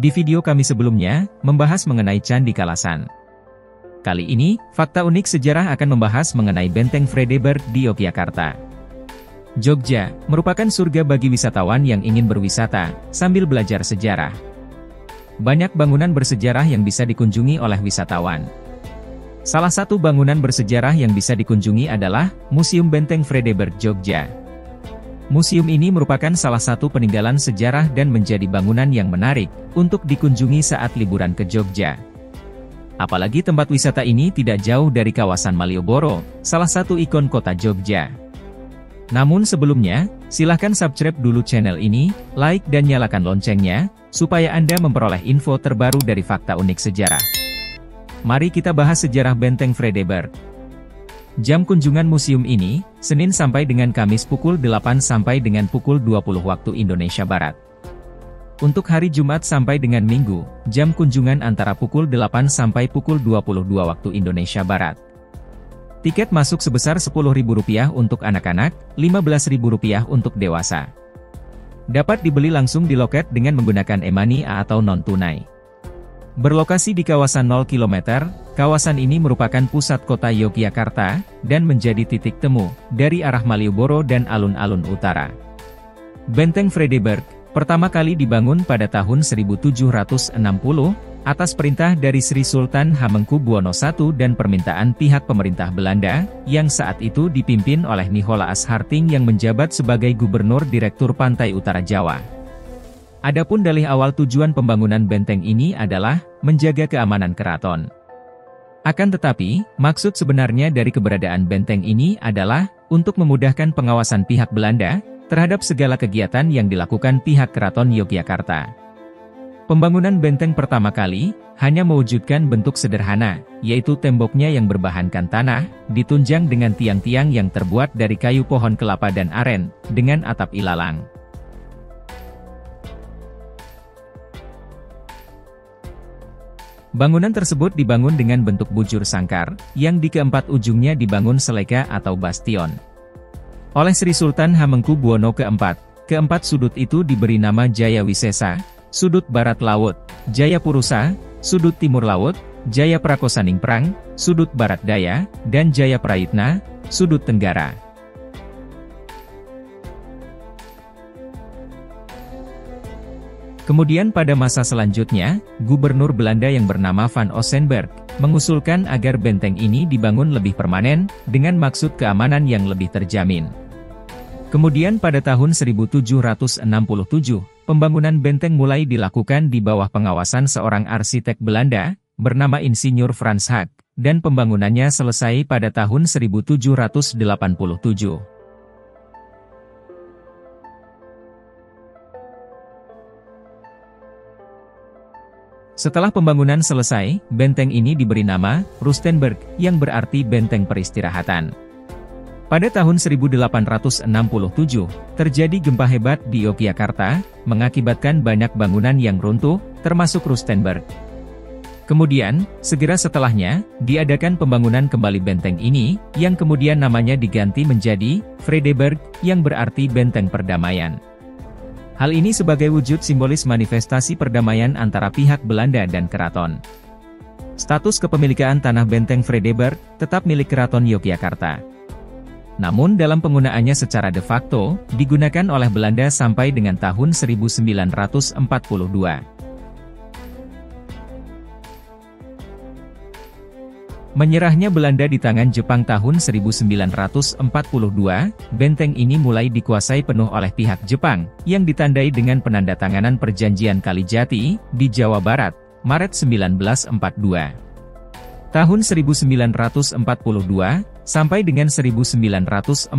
Di video kami sebelumnya, membahas mengenai Candi Kalasan. Kali ini, fakta unik sejarah akan membahas mengenai Benteng Vredeburg di Yogyakarta. Jogja, merupakan surga bagi wisatawan yang ingin berwisata, sambil belajar sejarah. Banyak bangunan bersejarah yang bisa dikunjungi oleh wisatawan. Salah satu bangunan bersejarah yang bisa dikunjungi adalah Museum Benteng Vredeburg Jogja. Museum ini merupakan salah satu peninggalan sejarah dan menjadi bangunan yang menarik untuk dikunjungi saat liburan ke Jogja. Apalagi tempat wisata ini tidak jauh dari kawasan Malioboro, salah satu ikon kota Jogja. Namun sebelumnya, silahkan subscribe dulu channel ini, like dan nyalakan loncengnya, supaya Anda memperoleh info terbaru dari fakta unik sejarah. Mari kita bahas sejarah Benteng Vredeburg. Jam kunjungan museum ini, Senin sampai dengan Kamis pukul 8 sampai dengan pukul 20 waktu Indonesia Barat. Untuk hari Jumat sampai dengan Minggu, jam kunjungan antara pukul 8 sampai pukul 22 waktu Indonesia Barat. Tiket masuk sebesar Rp10.000 untuk anak-anak, Rp15.000 untuk dewasa. Dapat dibeli langsung di loket dengan menggunakan e-money atau non-tunai. Berlokasi di kawasan 0 km, kawasan ini merupakan pusat kota Yogyakarta, dan menjadi titik temu dari arah Malioboro dan alun-alun utara. Benteng Vredeburg pertama kali dibangun pada tahun 1760, atas perintah dari Sri Sultan Hamengkubuwono I dan permintaan pihak pemerintah Belanda, yang saat itu dipimpin oleh Nicolaas Harting yang menjabat sebagai Gubernur Direktur Pantai Utara Jawa. Adapun dalih awal tujuan pembangunan benteng ini adalah menjaga keamanan keraton. Akan tetapi, maksud sebenarnya dari keberadaan benteng ini adalah untuk memudahkan pengawasan pihak Belanda terhadap segala kegiatan yang dilakukan pihak Keraton Yogyakarta. Pembangunan benteng pertama kali hanya mewujudkan bentuk sederhana, yaitu temboknya yang berbahankan tanah, ditunjang dengan tiang-tiang yang terbuat dari kayu pohon kelapa dan aren, dengan atap ilalang. Bangunan tersebut dibangun dengan bentuk bujur sangkar, yang di keempat ujungnya dibangun seleka atau bastion. Oleh Sri Sultan Hamengkubuwono IV, keempat sudut itu diberi nama Jaya Wisesa, sudut barat laut, Jaya Purusa, sudut timur laut, Jaya Prakosaningprang, sudut barat daya, dan Jaya Prayitna, sudut tenggara. Kemudian pada masa selanjutnya, Gubernur Belanda yang bernama Van Ossenburg, mengusulkan agar benteng ini dibangun lebih permanen, dengan maksud keamanan yang lebih terjamin. Kemudian pada tahun 1767, pembangunan benteng mulai dilakukan di bawah pengawasan seorang arsitek Belanda, bernama Insinyur Frans Hak, dan pembangunannya selesai pada tahun 1787. Setelah pembangunan selesai, benteng ini diberi nama Rustenburg, yang berarti benteng peristirahatan. Pada tahun 1867, terjadi gempa hebat di Yogyakarta, mengakibatkan banyak bangunan yang runtuh, termasuk Rustenburg. Kemudian, segera setelahnya, diadakan pembangunan kembali benteng ini, yang kemudian namanya diganti menjadi Vredeburg, yang berarti benteng perdamaian. Hal ini sebagai wujud simbolis manifestasi perdamaian antara pihak Belanda dan keraton. Status kepemilikan tanah Benteng Vredeburg tetap milik Keraton Yogyakarta. Namun dalam penggunaannya secara de facto, digunakan oleh Belanda sampai dengan tahun 1942. Menyerahnya Belanda di tangan Jepang tahun 1942, benteng ini mulai dikuasai penuh oleh pihak Jepang, yang ditandai dengan penandatanganan Perjanjian Kalijati, di Jawa Barat, Maret 1942. Tahun 1942, sampai dengan 1945,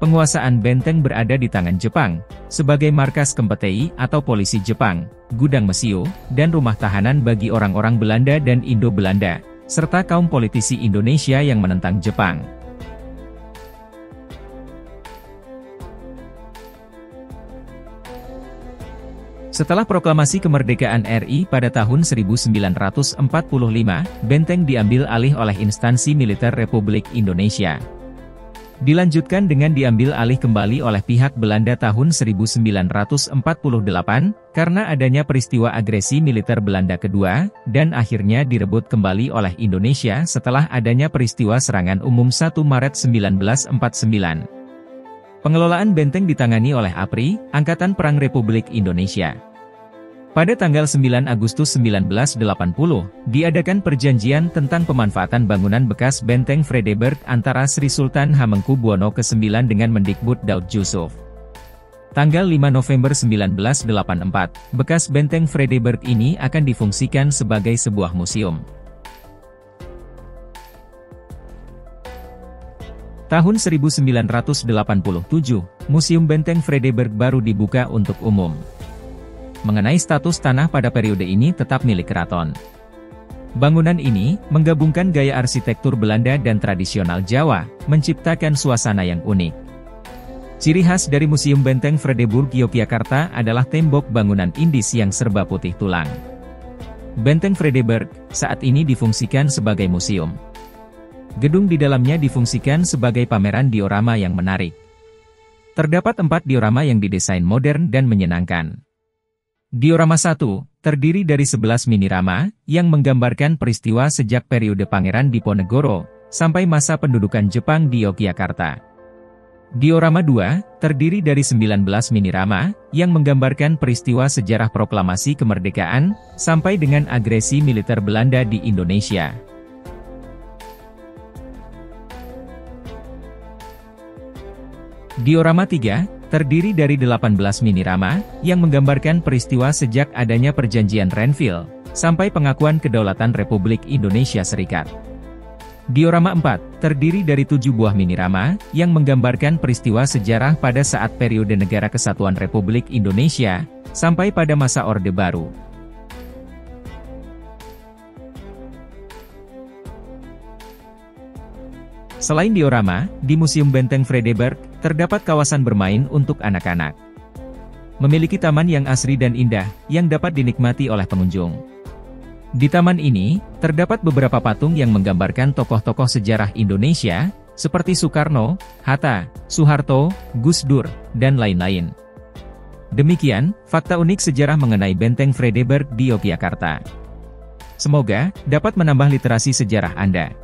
penguasaan benteng berada di tangan Jepang, sebagai markas Kemptei atau polisi Jepang, gudang mesiu, dan rumah tahanan bagi orang-orang Belanda dan Indo-Belanda, serta kaum politisi Indonesia yang menentang Jepang. Setelah proklamasi kemerdekaan RI pada tahun 1945, benteng diambil alih oleh instansi militer Republik Indonesia. Dilanjutkan dengan diambil alih kembali oleh pihak Belanda tahun 1948, karena adanya peristiwa agresi militer Belanda kedua, dan akhirnya direbut kembali oleh Indonesia setelah adanya peristiwa serangan umum 1 Maret 1949. Pengelolaan benteng ditangani oleh APRI, Angkatan Perang Republik Indonesia. Pada tanggal 9 Agustus 1980, diadakan perjanjian tentang pemanfaatan bangunan bekas benteng Vredenburg antara Sri Sultan Hamengkubuwono ke-9 dengan Mendikbud Daud Jusuf. Tanggal 5 November 1984, bekas benteng Vredenburg ini akan difungsikan sebagai sebuah museum. Tahun 1987, Museum Benteng Vredenburg baru dibuka untuk umum. Mengenai status tanah pada periode ini tetap milik keraton. Bangunan ini menggabungkan gaya arsitektur Belanda dan tradisional Jawa, menciptakan suasana yang unik. Ciri khas dari Museum Benteng Vredenburg Yogyakarta adalah tembok bangunan indis yang serba putih tulang. Benteng Vredenburg saat ini difungsikan sebagai museum. Gedung di dalamnya difungsikan sebagai pameran diorama yang menarik. Terdapat 4 diorama yang didesain modern dan menyenangkan. Diorama 1, terdiri dari 11 minirama, yang menggambarkan peristiwa sejak periode Pangeran Diponegoro, sampai masa pendudukan Jepang di Yogyakarta. Diorama 2, terdiri dari 19 minirama, yang menggambarkan peristiwa sejarah proklamasi kemerdekaan, sampai dengan agresi militer Belanda di Indonesia. Diorama 3, terdiri dari 18 minirama, yang menggambarkan peristiwa sejak adanya perjanjian Renville, sampai pengakuan kedaulatan Republik Indonesia Serikat. Diorama 4, terdiri dari 7 buah minirama, yang menggambarkan peristiwa sejarah pada saat periode Negara Kesatuan Republik Indonesia, sampai pada masa Orde Baru. Selain diorama, di Museum Benteng Vredenburg, terdapat kawasan bermain untuk anak-anak. Memiliki taman yang asri dan indah, yang dapat dinikmati oleh pengunjung. Di taman ini, terdapat beberapa patung yang menggambarkan tokoh-tokoh sejarah Indonesia, seperti Soekarno, Hatta, Soeharto, Gus Dur, dan lain-lain. Demikian, fakta unik sejarah mengenai Benteng Vredenburg di Yogyakarta. Semoga dapat menambah literasi sejarah Anda.